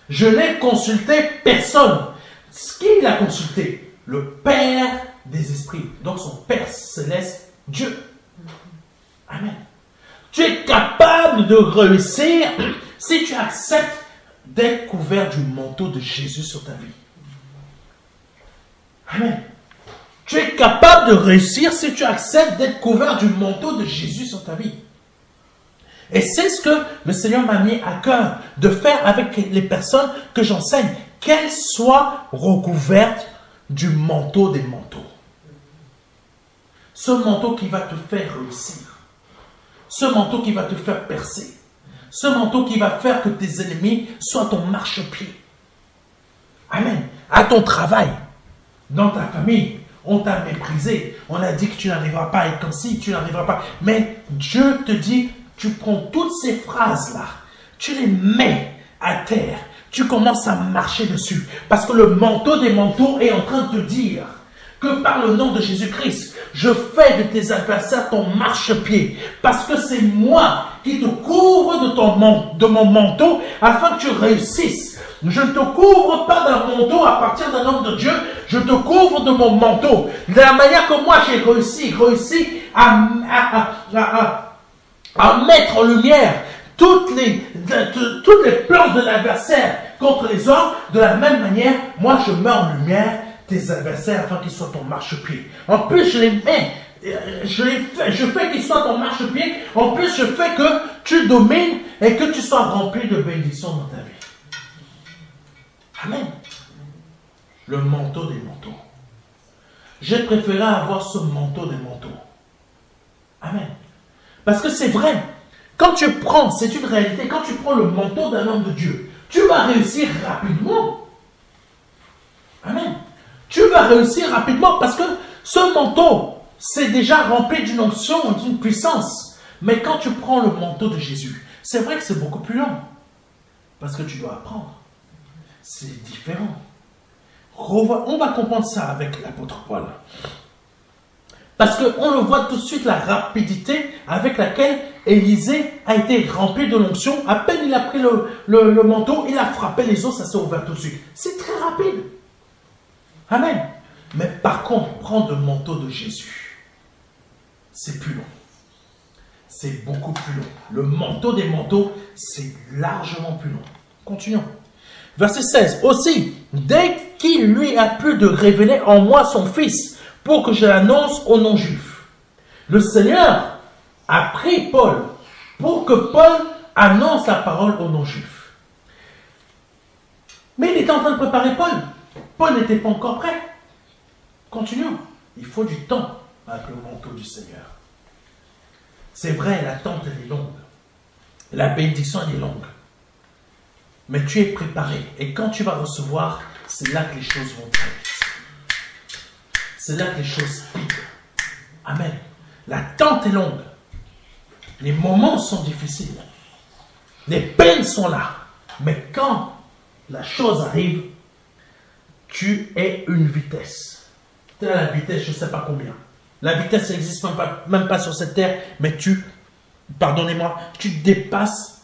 Je n'ai consulté personne. Ce qu'il a consulté, le Père des esprits. Donc son Père céleste, Dieu. Amen. Tu es capable de réussir si tu acceptes d'être couvert du manteau de Jésus sur ta vie. Amen. Tu es capable de réussir si tu acceptes d'être couvert du manteau de Jésus sur ta vie. Et c'est ce que le Seigneur m'a mis à cœur de faire avec les personnes que j'enseigne, qu'elles soient recouvertes du manteau des manteaux. Ce manteau qui va te faire réussir. Ce manteau qui va te faire percer. Ce manteau qui va faire que tes ennemis soient ton marchepied. Amen. À ton travail, dans ta famille, on t'a méprisé. On a dit que tu n'arriveras pas à être comme ci, tu n'arriveras pas. Mais Dieu te dit, tu prends toutes ces phrases-là, tu les mets à terre. Tu commences à marcher dessus. Parce que le manteau des manteaux est en train de te dire que par le nom de Jésus-Christ, je fais de tes adversaires ton marchepied. Parce que c'est moi qui te couvre de mon manteau afin que tu réussisses Je ne te couvre pas d'un manteau à partir d'un homme de Dieu. Je te couvre de mon manteau. De la manière que moi j'ai réussi à mettre en lumière toutes les plans de l'adversaire contre les hommes. De la même manière, moi je mets en lumière tes adversaires afin qu'ils soient ton marchepied. En plus, je les mets. Je fais qu'ils soient ton marchepied. En plus, je fais que tu domines et que tu sois rempli de bénédictions dans ta vie. Amen. Le manteau des manteaux. J'ai préféré avoir ce manteau des manteaux. Amen. Parce que c'est vrai. Quand tu prends, c'est une réalité, quand tu prends le manteau d'un homme de Dieu, tu vas réussir rapidement. Amen. Tu vas réussir rapidement parce que ce manteau, c'est déjà rempli d'une onction, d'une puissance. Mais quand tu prends le manteau de Jésus, c'est vrai que c'est beaucoup plus long. Parce que tu dois apprendre. C'est différent. On va comprendre ça avec l'apôtre Paul. Parce qu'on le voit tout de suite, la rapidité avec laquelle Élisée a été rempli de l'onction. À peine il a pris le manteau, il a frappé les os, ça s'est ouvert tout de suite. C'est très rapide. Amen. Mais par contre, prendre le manteau de Jésus, c'est plus long. C'est beaucoup plus long. Le manteau des manteaux, c'est largement plus long. Continuons. Verset 16. Aussi, dès qu'il lui a plu de révéler en moi son Fils, pour que je l'annonce aux non-juifs, le Seigneur a pris Paul pour que Paul annonce la parole aux non-juifs. Mais il était en train de préparer Paul. Paul n'était pas encore prêt. Continuons. Il faut du temps avec le manteau du Seigneur. C'est vrai, l'attente elle est longue. La bénédiction elle est longue. Mais tu es préparé. Et quand tu vas recevoir, c'est là que les choses vont très vite. C'est là que les choses piquent. Amen. L'attente est longue. Les moments sont difficiles. Les peines sont là. Mais quand la chose arrive, tu es une vitesse. Tu as la vitesse, je ne sais pas combien. La vitesse n'existe même pas sur cette terre, mais pardonnez-moi, tu dépasses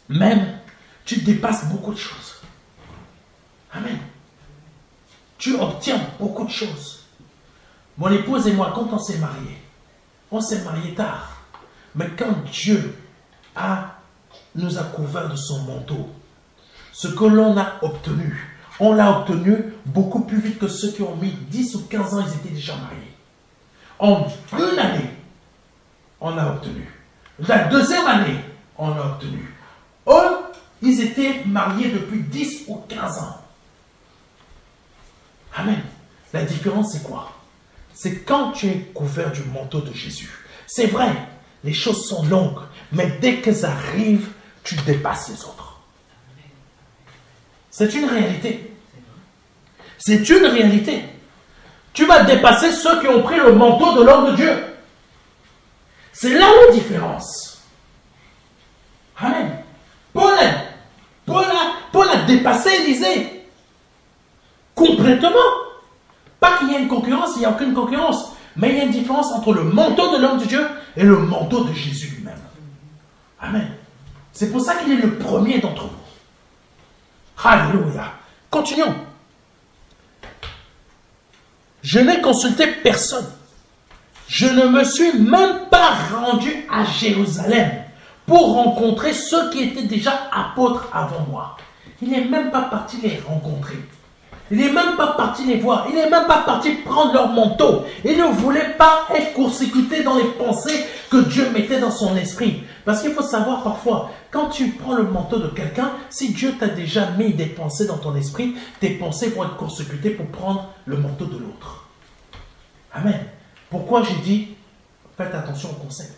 beaucoup de choses. Amen. Tu obtiens beaucoup de choses. Mon épouse et moi, quand on s'est mariés tard. Mais quand Dieu nous a couverts de son manteau, ce que l'on a obtenu, on l'a obtenu beaucoup plus vite que ceux qui ont mis 10 ou 15 ans, ils étaient déjà mariés. En une année, on a obtenu. La deuxième année, on a obtenu. Eux, ils étaient mariés depuis 10 ou 15 ans. Amen. La différence, c'est quoi? C'est quand tu es couvert du manteau de Jésus. C'est vrai, les choses sont longues, mais dès qu'elles arrivent, tu dépasses les autres. C'est une réalité. C'est une réalité. Tu vas dépasser ceux qui ont pris le manteau de l'homme de Dieu. C'est là la différence. Amen. Paul a dépassé Élisée. Complètement. Pas qu'il y ait une concurrence, il n'y a aucune concurrence. Mais il y a une différence entre le manteau de l'homme de Dieu et le manteau de Jésus lui-même. Amen. C'est pour ça qu'il est le premier d'entre vous. Alléluia. Continuons. Je n'ai consulté personne. Je ne me suis même pas rendu à Jérusalem pour rencontrer ceux qui étaient déjà apôtres avant moi. Il n'est même pas parti les rencontrer. Il n'est même pas parti les voir. Il n'est même pas parti prendre leur manteau. Il ne voulait pas être court-circuité dans les pensées que Dieu mettait dans son esprit. Parce qu'il faut savoir parfois, quand tu prends le manteau de quelqu'un, si Dieu t'a déjà mis des pensées dans ton esprit, tes pensées vont être court-circuitées pour prendre le manteau de l'autre. Amen. Pourquoi j'ai dit, faites attention au conseil.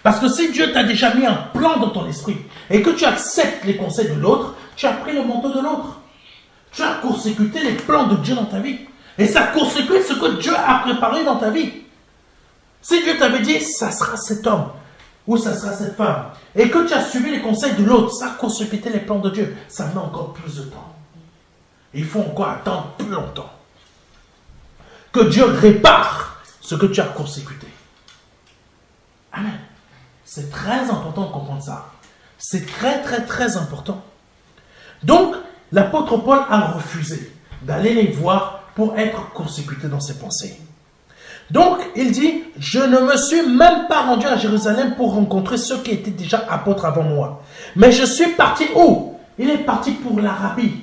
Parce que si Dieu t'a déjà mis un plan dans ton esprit et que tu acceptes les conseils de l'autre, tu as pris le manteau de l'autre. Tu as court-circuité les plans de Dieu dans ta vie. Et ça court-circuite ce que Dieu a préparé dans ta vie. Si Dieu t'avait dit, ça sera cet homme ou ça sera cette femme, et que tu as suivi les conseils de l'autre, ça a court-circuité les plans de Dieu. Ça met encore plus de temps. Il faut encore attendre plus longtemps. Que Dieu répare ce que tu as court-circuité. Amen. C'est très important de comprendre ça. C'est très, très, très important. Donc, l'apôtre Paul a refusé d'aller les voir pour être consécuté dans ses pensées. Donc, il dit, je ne me suis même pas rendu à Jérusalem pour rencontrer ceux qui étaient déjà apôtres avant moi. Mais je suis parti où? Il est parti pour l'Arabie.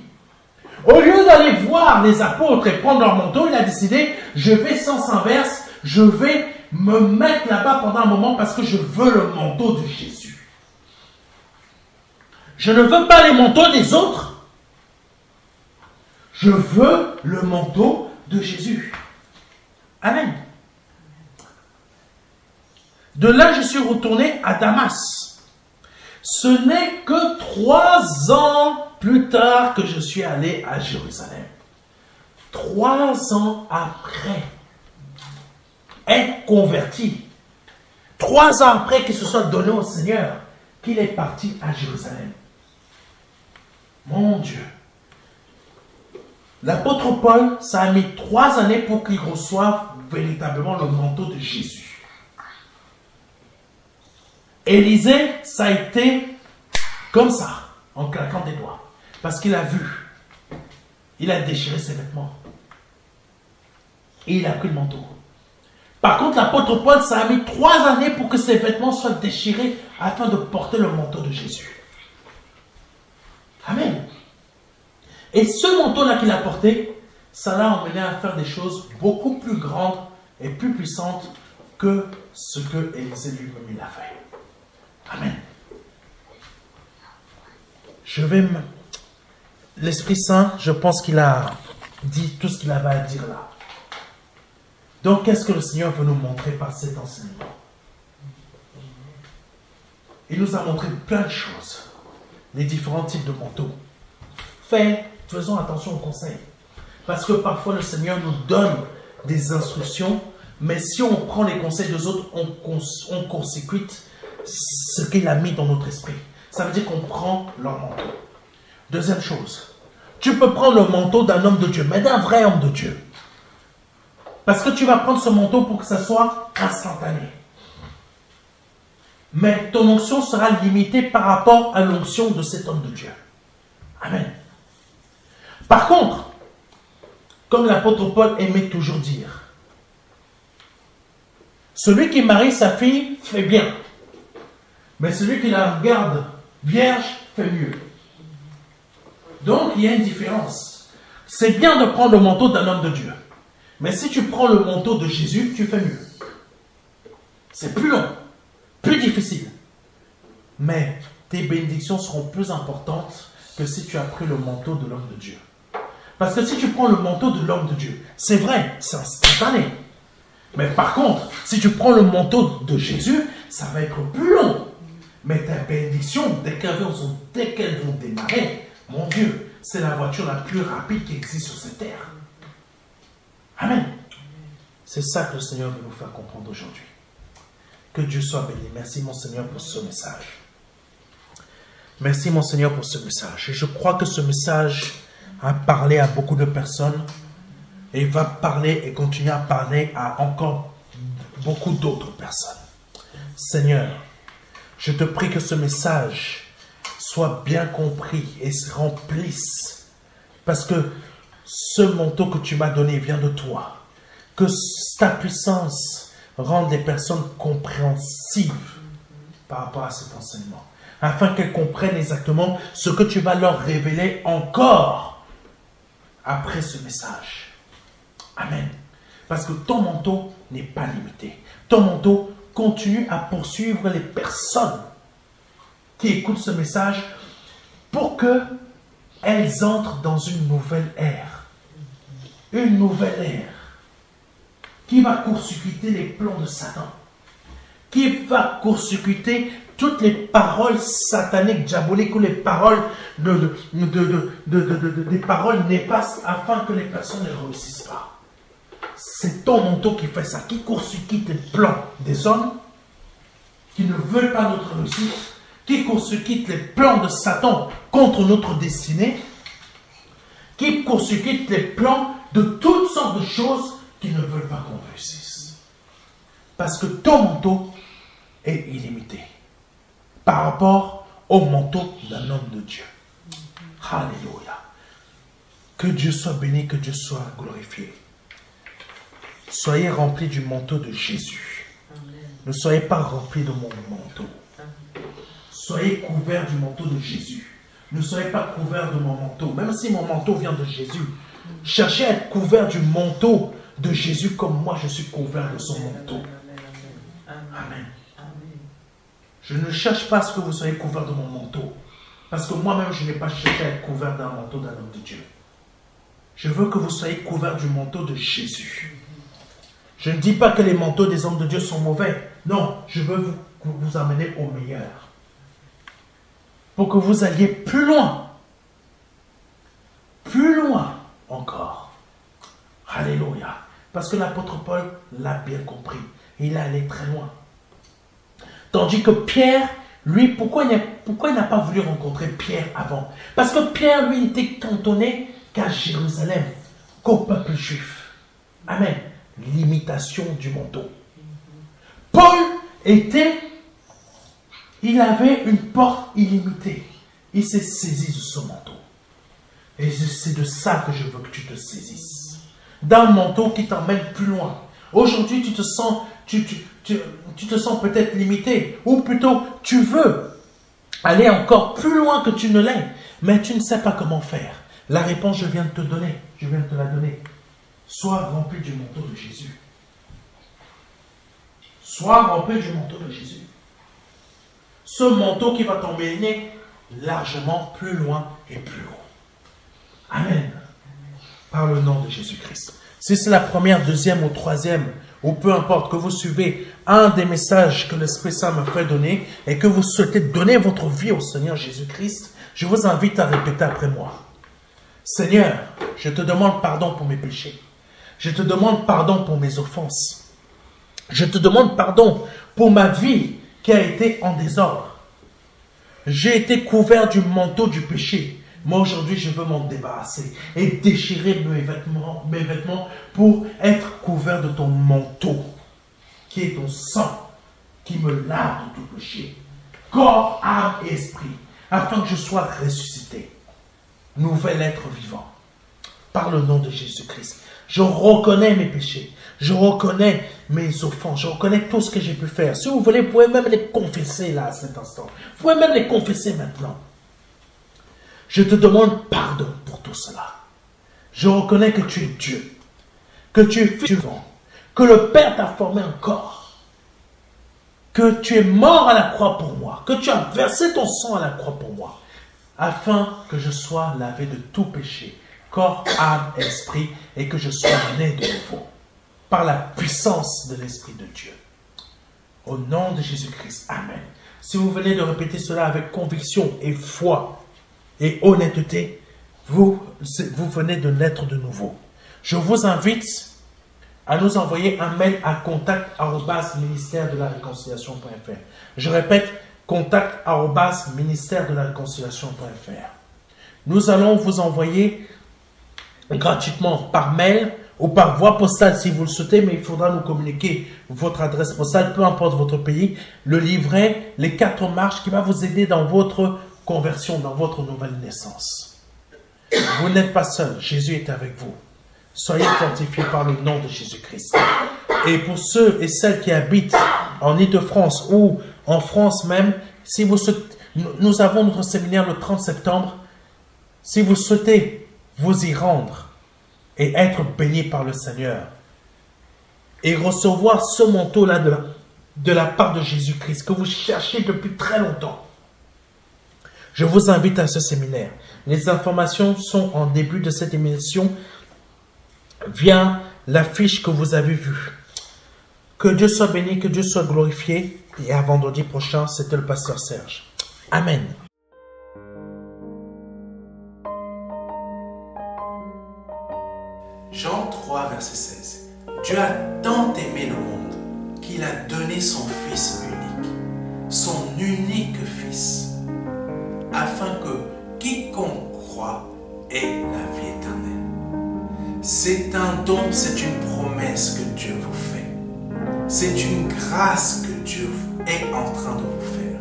Au lieu d'aller voir les apôtres et prendre leur manteau, il a décidé, je vais sens inverse, je vais me mettre là-bas pendant un moment parce que je veux le manteau de Jésus. Je ne veux pas les manteaux des autres. Je veux le manteau de Jésus. Amen. De là, je suis retourné à Damas. Ce n'est que 3 ans plus tard que je suis allé à Jérusalem. 3 ans après être converti. 3 ans après qu'il se soit donné au Seigneur, qu'il est parti à Jérusalem. Mon Dieu. L'apôtre Paul, ça a mis 3 années pour qu'il reçoive véritablement le manteau de Jésus. Élisée, ça a été comme ça, en claquant des doigts. Parce qu'il a vu. Il a déchiré ses vêtements. Et il a pris le manteau. Par contre, l'apôtre Paul, ça a mis 3 années pour que ses vêtements soient déchirés afin de porter le manteau de Jésus. Amen. Et ce manteau-là qu'il a porté, ça l'a emmené à faire des choses beaucoup plus grandes et plus puissantes que ce que Élisée lui-même a fait. Amen. L'Esprit Saint, je pense qu'il a dit tout ce qu'il avait à dire là. Donc, qu'est-ce que le Seigneur veut nous montrer par cet enseignement? Il nous a montré plein de choses. Les différents types de manteaux. Faisons attention aux conseils. Parce que parfois, le Seigneur nous donne des instructions, mais si on prend les conseils des autres, on consécute ce qu'il a mis dans notre esprit. Ça veut dire qu'on prend leur manteau. Deuxième chose, tu peux prendre le manteau d'un homme de Dieu, mais d'un vrai homme de Dieu. Parce que tu vas prendre ce manteau pour que ça soit instantané. Mais ton onction sera limitée par rapport à l'onction de cet homme de Dieu. Amen. Par contre, comme l'apôtre Paul aimait toujours dire, celui qui marie sa fille fait bien. Mais celui qui la regarde vierge fait mieux. Donc, il y a une différence. C'est bien de prendre le manteau d'un homme de Dieu. Mais si tu prends le manteau de Jésus, tu fais mieux. C'est plus long, plus difficile. Mais tes bénédictions seront plus importantes que si tu as pris le manteau de l'homme de Dieu. Parce que si tu prends le manteau de l'homme de Dieu, c'est vrai, c'est instantané. Mais par contre, si tu prends le manteau de Jésus, ça va être plus long. Mais tes bénédictions, dès qu'elles vont démarrer, mon Dieu, c'est la voiture la plus rapide qui existe sur cette terre. Amen. C'est ça que le Seigneur veut nous faire comprendre aujourd'hui. Que Dieu soit béni. Merci mon Seigneur pour ce message. Merci mon Seigneur pour ce message. Et je crois que ce message a parlé à beaucoup de personnes et va parler et continuer à parler à encore beaucoup d'autres personnes. Seigneur, je te prie que ce message soit bien compris et se remplisse. Parce que ce manteau que tu m'as donné vient de toi. Que ta puissance rende les personnes compréhensives par rapport à cet enseignement. Afin qu'elles comprennent exactement ce que tu vas leur révéler encore après ce message. Amen. Parce que ton manteau n'est pas limité. Ton manteau continue à poursuivre les personnes qui écoutent ce message pour qu'elles entrent dans une nouvelle ère. Une nouvelle ère qui va court-circuiter les plans de Satan. Qui va court-circuiter toutes les paroles sataniques, diaboliques ou les paroles des paroles néfastes afin que les personnes ne réussissent pas. C'est ton manteau qui fait ça, qui court-circuite les plans des hommes qui ne veulent pas notre réussite, qui court-circuite les plans de Satan contre notre destinée, qui court-circuite les plans de toutes sortes de choses qui ne veulent pas qu'on réussisse. Parce que ton manteau est illimité par rapport au manteau d'un homme de Dieu. Alléluia. Que Dieu soit béni, que Dieu soit glorifié. Soyez remplis du manteau de Jésus. Ne soyez pas remplis de mon manteau. Soyez couverts du manteau de Jésus. Ne soyez pas couverts de mon manteau. Même si mon manteau vient de Jésus, cherchez à être couverts du manteau de Jésus comme moi je suis couvert de son manteau. Amen. Je ne cherche pas à ce que vous soyez couverts de mon manteau. Parce que moi-même, je n'ai pas cherché à être couvert d'un manteau d'un homme de Dieu. Je veux que vous soyez couverts du manteau de Jésus. Je ne dis pas que les manteaux des hommes de Dieu sont mauvais. Non, je veux vous amener au meilleur. Pour que vous alliez plus loin. Plus loin encore. Alléluia. Parce que l'apôtre Paul l'a bien compris. Il est allé très loin. Tandis que Pierre, lui, pourquoi il n'a pas voulu rencontrer Pierre avant? Parce que Pierre, lui, était cantonné qu'à Jérusalem, qu'au peuple juif. Amen. L'imitation du manteau. Paul il avait une porte illimitée. Il s'est saisi de ce manteau. Et c'est de ça que je veux que tu te saisisses. D'un manteau qui t'emmène plus loin. Aujourd'hui, tu te sens peut-être limité. Ou plutôt, tu veux aller encore plus loin que tu ne l'es. Mais tu ne sais pas comment faire. La réponse, je viens de te donner. Je viens de te la donner. Sois rempli du manteau de Jésus. Sois rempli du manteau de Jésus. Ce manteau qui va t'emmener largement plus loin et plus haut. Amen. Par le nom de Jésus-Christ. Si c'est la première, deuxième ou troisième, ou peu importe, que vous suivez un des messages que l'Esprit Saint me fait donner et que vous souhaitez donner votre vie au Seigneur Jésus-Christ, je vous invite à répéter après moi. Seigneur, je te demande pardon pour mes péchés. Je te demande pardon pour mes offenses. Je te demande pardon pour ma vie qui a été en désordre. J'ai été couvert du manteau du péché. Moi aujourd'hui, je veux m'en débarrasser et déchirer mes vêtements pour être couvert de ton manteau, qui est ton sang, qui me lave de tout péché, corps, âme et esprit, afin que je sois ressuscité, nouvel être vivant, par le nom de Jésus-Christ. Je reconnais mes péchés, je reconnais mes offenses, je reconnais tout ce que j'ai pu faire. Si vous voulez, vous pouvez même les confesser là à cet instant. Vous pouvez même les confesser maintenant. Je te demande pardon pour tout cela. Je reconnais que tu es Dieu, que tu es vivant, que le Père t'a formé un corps, que tu es mort à la croix pour moi, que tu as versé ton sang à la croix pour moi, afin que je sois lavé de tout péché, corps, âme, esprit, et que je sois né de nouveau, par la puissance de l'Esprit de Dieu. Au nom de Jésus-Christ, Amen. Si vous venez de répéter cela avec conviction et foi et honnêteté, vous venez de naître de nouveau. Je vous invite à nous envoyer un mail à contact@ministère-de-la-réconciliation.fr. Je répète, contact@ministère-de-la-réconciliation.fr. Nous allons vous envoyer gratuitement par mail ou par voie postale si vous le souhaitez, mais il faudra nous communiquer votre adresse postale, peu importe votre pays, le livret, les 4 marches qui va vous aider dans votre conversion, dans votre nouvelle naissance. Vous n'êtes pas seul, Jésus est avec vous. Soyez fortifiés par le nom de Jésus-Christ. Et pour ceux et celles qui habitent en Île-de-France ou en France même, si vous souhaitez, nous avons notre séminaire le 30 septembre. Si vous souhaitez vous y rendre et être béni par le Seigneur et recevoir ce manteau-là de la part de Jésus-Christ que vous cherchez depuis très longtemps, je vous invite à ce séminaire. Les informations sont en début de cette émission via l'affiche que vous avez vue. Que Dieu soit béni, que Dieu soit glorifié. Et à vendredi prochain, c'était le pasteur Serge. Amen. Jean 3, verset 16. Dieu a tant aimé le monde qu'il a donné son Fils unique Fils, afin que quiconque croit ait la vie éternelle. C'est un don, c'est une promesse que Dieu vous fait. C'est une grâce que Dieu est en train de vous faire.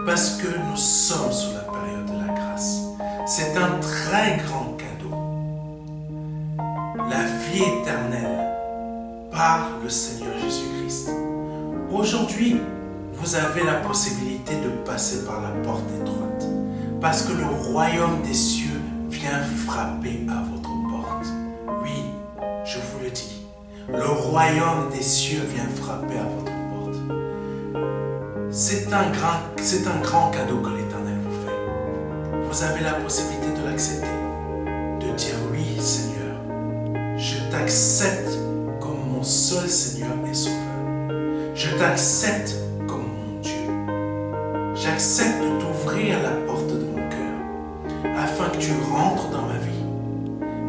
Parce que nous sommes sous la période de la grâce. très grand cadeau, la vie éternelle par le Seigneur Jésus-Christ. Aujourd'hui, vous avez la possibilité de passer par la porte étroite, parce que le royaume des cieux vient frapper à votre porte. Oui, je vous le dis, le royaume des cieux vient frapper à votre porte. C'est un grand cadeau que l'Éternel vous fait. Vous avez la possibilité de l'accepter, de dire oui, Seigneur, je t'accepte comme mon seul Seigneur et Sauveur. Je t'accepte comme mon Dieu. J'accepte de t'ouvrir la porte de mon cœur afin que tu rentres dans ma vie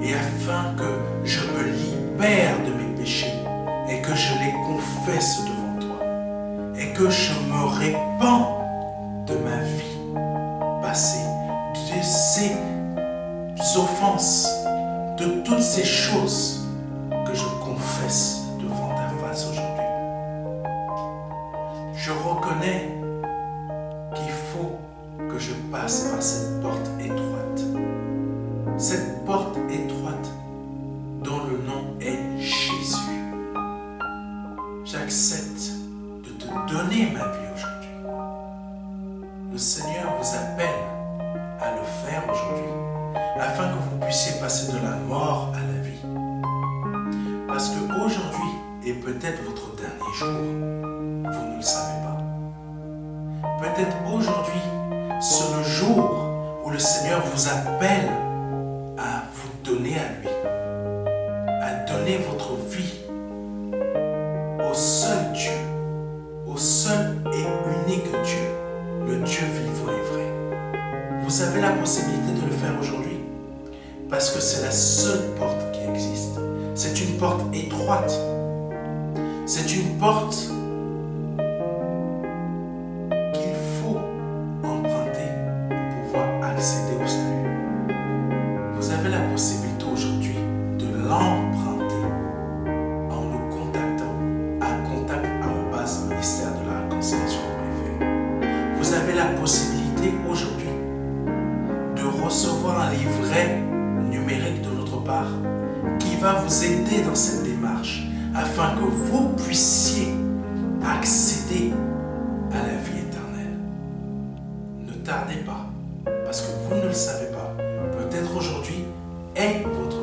et afin que je me libère de mes péchés et que je les confesse devant toi et que je me répands de ma vie passée, de ces offenses, de toutes ces choses que je confesse devant ta face aujourd'hui. Je reconnais qu'il faut que je passe par cette porte étroite. Cette porte étroite dont le nom est Jésus. J'accepte de te donner ma vie aujourd'hui. Le Seigneur vous appelle à le faire aujourd'hui afin que vous puissiez passer de la mort à la vie. Parce qu'aujourd'hui est peut-être votre dernier jour. Vous ne le savez pas. Peut-être aujourd'hui, c'est le jour où le Seigneur vous appelle à vous donner à lui, à donner votre vie au seul Dieu, au seul et unique Dieu, le Dieu vivant et vrai. Vous avez la possibilité de le faire aujourd'hui parce que c'est la seule porte qui existe. C'est une porte étroite. C'est une porte qu'il faut emprunter pour pouvoir accéder au salut. Vous avez la possibilité aujourd'hui de l'emprunter en nous contactant à contact@ministère de la réconciliation.fr. Vous avez la possibilité aujourd'hui de recevoir un livret numérique de notre part qui va vous aider dans cette démarche afin que vous puissiez accéder à la vie éternelle. Ne tardez pas, parce que vous ne le savez pas. Peut-être aujourd'hui est votre